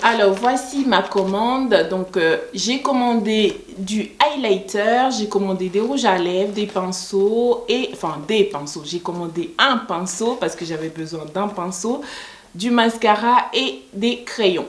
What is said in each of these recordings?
Alors voici ma commande. Donc j'ai commandé du highlighter, j'ai commandé des rouges à lèvres, des pinceaux des pinceaux. J'ai commandé un pinceau parce que j'avais besoin d'un pinceau, du mascara et des crayons.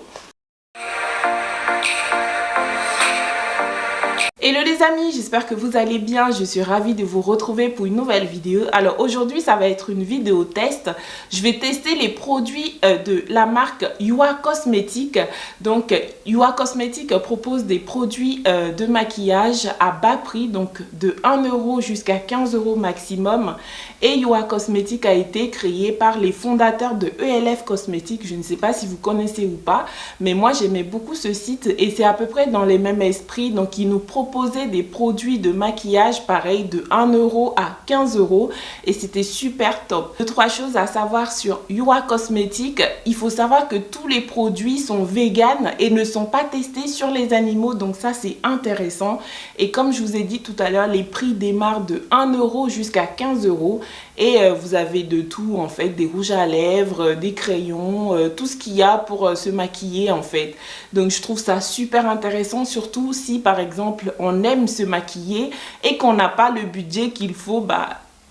Hello les amis, j'espère que vous allez bien. Je suis ravie de vous retrouver pour une nouvelle vidéo. Alors aujourd'hui ça va être une vidéo test. Je vais tester les produits de la marque Yua Cosmetics. Donc Yua Cosmetics propose des produits de maquillage à bas prix, donc de 1 € jusqu'à 15 € maximum. Et Yua Cosmetics a été créé par les fondateurs de ELF Cosmetics. Je ne sais pas si vous connaissez ou pas, mais moi j'aimais beaucoup ce site et c'est à peu près dans les mêmes esprits. Donc ils nous proposent des produits de maquillage pareil de 1 € à 15 € et c'était super top. 2-3 choses à savoir sur Yua Cosmetics. Il faut savoir que tous les produits sont véganes et ne sont pas testés sur les animaux, donc ça c'est intéressant. Et comme je vous ai dit tout à l'heure, les prix démarrent de 1 € jusqu'à 15 € et vous avez de tout en fait, des rouges à lèvres, des crayons, tout ce qu'il y a pour se maquiller en fait. Donc je trouve ça super intéressant, surtout si par exemple on aime se maquiller et qu'on n'a pas le budget qu'il faut.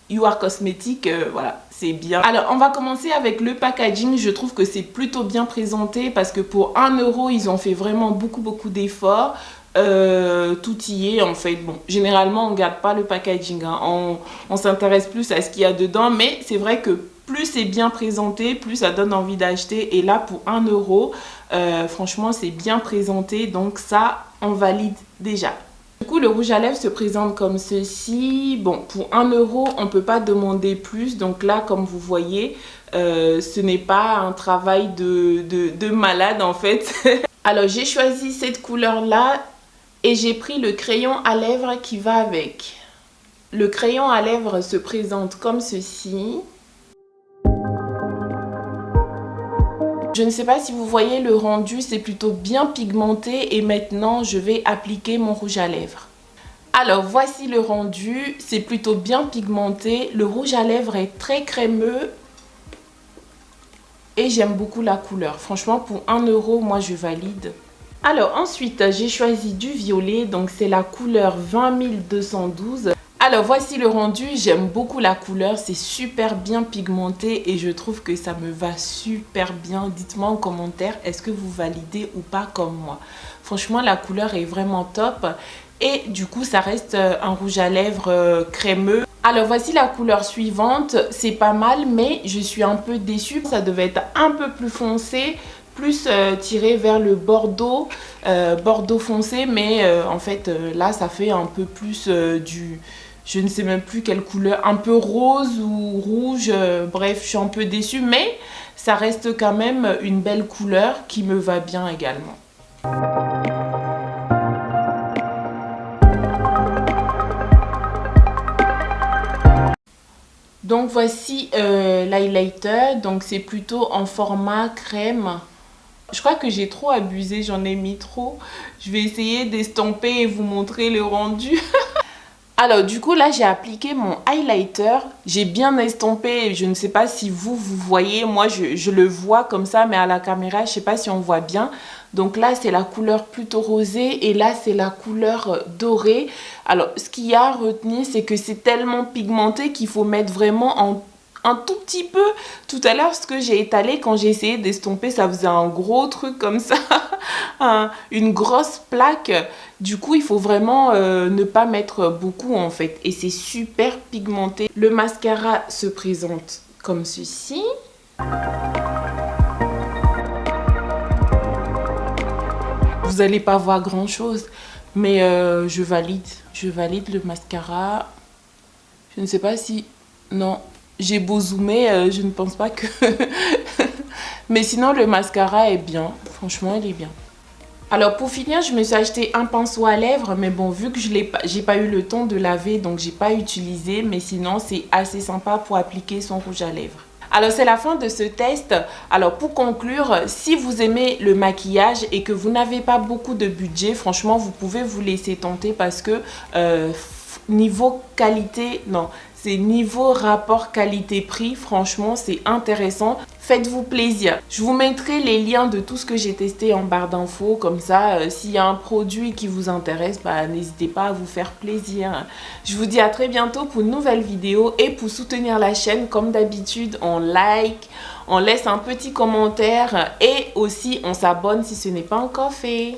Yua Cosmetics, voilà, c'est bien. Alors on va commencer avec le packaging. Je trouve que c'est plutôt bien présenté parce que pour 1 € ils ont fait vraiment beaucoup d'efforts. Tout y est en fait. Bon, généralement on ne regarde pas le packaging, hein. On s'intéresse plus à ce qu'il y a dedans, mais c'est vrai que plus c'est bien présenté, plus ça donne envie d'acheter. Et là pour 1 €, franchement c'est bien présenté, donc ça on valide déjà. Du coup le rouge à lèvres se présente comme ceci. Bon, pour 1 € on ne peut pas demander plus, donc là comme vous voyez ce n'est pas un travail de malade en fait. Alors j'ai choisi cette couleur là et j'ai pris le crayon à lèvres qui va avec. Le crayon à lèvres se présente comme ceci. Je ne sais pas si vous voyez le rendu, c'est plutôt bien pigmenté et maintenant je vais appliquer mon rouge à lèvres. Alors voici le rendu, c'est plutôt bien pigmenté, le rouge à lèvres est très crémeux et j'aime beaucoup la couleur. Franchement pour 1 €, moi je valide. Alors ensuite j'ai choisi du violet, donc c'est la couleur 20212. Alors voici le rendu, j'aime beaucoup la couleur, c'est super bien pigmenté et je trouve que ça me va super bien. Dites-moi en commentaire, est-ce que vous validez ou pas comme moi? Franchement la couleur est vraiment top et du coup ça reste un rouge à lèvres crémeux. Alors voici la couleur suivante, c'est pas mal mais je suis un peu déçue, ça devait être un peu plus foncé, plus tiré vers le bordeaux, bordeaux foncé, mais en fait là ça fait un peu plus je ne sais même plus quelle couleur, un peu rose ou rouge, bref je suis un peu déçue mais ça reste quand même une belle couleur qui me va bien également. Donc voici l'highlighter, donc c'est plutôt en format crème. Je crois que j'ai trop abusé, j'en ai mis trop. Je vais essayer d'estomper et vous montrer le rendu. Alors du coup là j'ai appliqué mon highlighter, j'ai bien estompé, je ne sais pas si vous voyez, moi je le vois comme ça mais à la caméra je ne sais pas si on voit bien. Donc là c'est la couleur plutôt rosée et là c'est la couleur dorée. Alors ce qu'il y a à retenir c'est que c'est tellement pigmenté qu'il faut mettre vraiment un tout petit peu. Tout à l'heure ce que j'ai étalé quand j'ai essayé d'estomper ça faisait un gros truc comme ça. Une grosse plaque. Du coup il faut vraiment ne pas mettre beaucoup en fait et c'est super pigmenté. Le mascara se présente comme ceci. Vous n'allez pas voir grand chose mais je valide le mascara. Je ne sais pas si... non, j'ai beau zoomer, je ne pense pas que... mais sinon le mascara est bien, franchement il est bien. Alors pour finir je me suis acheté un pinceau à lèvres mais bon vu que j'ai pas eu le temps de laver donc j'ai pas utilisé, mais sinon c'est assez sympa pour appliquer son rouge à lèvres. Alors c'est la fin de ce test. Alors pour conclure, si vous aimez le maquillage et que vous n'avez pas beaucoup de budget, franchement vous pouvez vous laisser tenter parce que niveau qualité, non, c'est niveau rapport qualité-prix, franchement c'est intéressant. Faites-vous plaisir. Je vous mettrai les liens de tout ce que j'ai testé en barre d'infos. Comme ça, s'il y a un produit qui vous intéresse, n'hésitez pas à vous faire plaisir. Je vous dis à très bientôt pour une nouvelle vidéo. Et pour soutenir la chaîne, comme d'habitude, on like, on laisse un petit commentaire et aussi on s'abonne si ce n'est pas encore fait.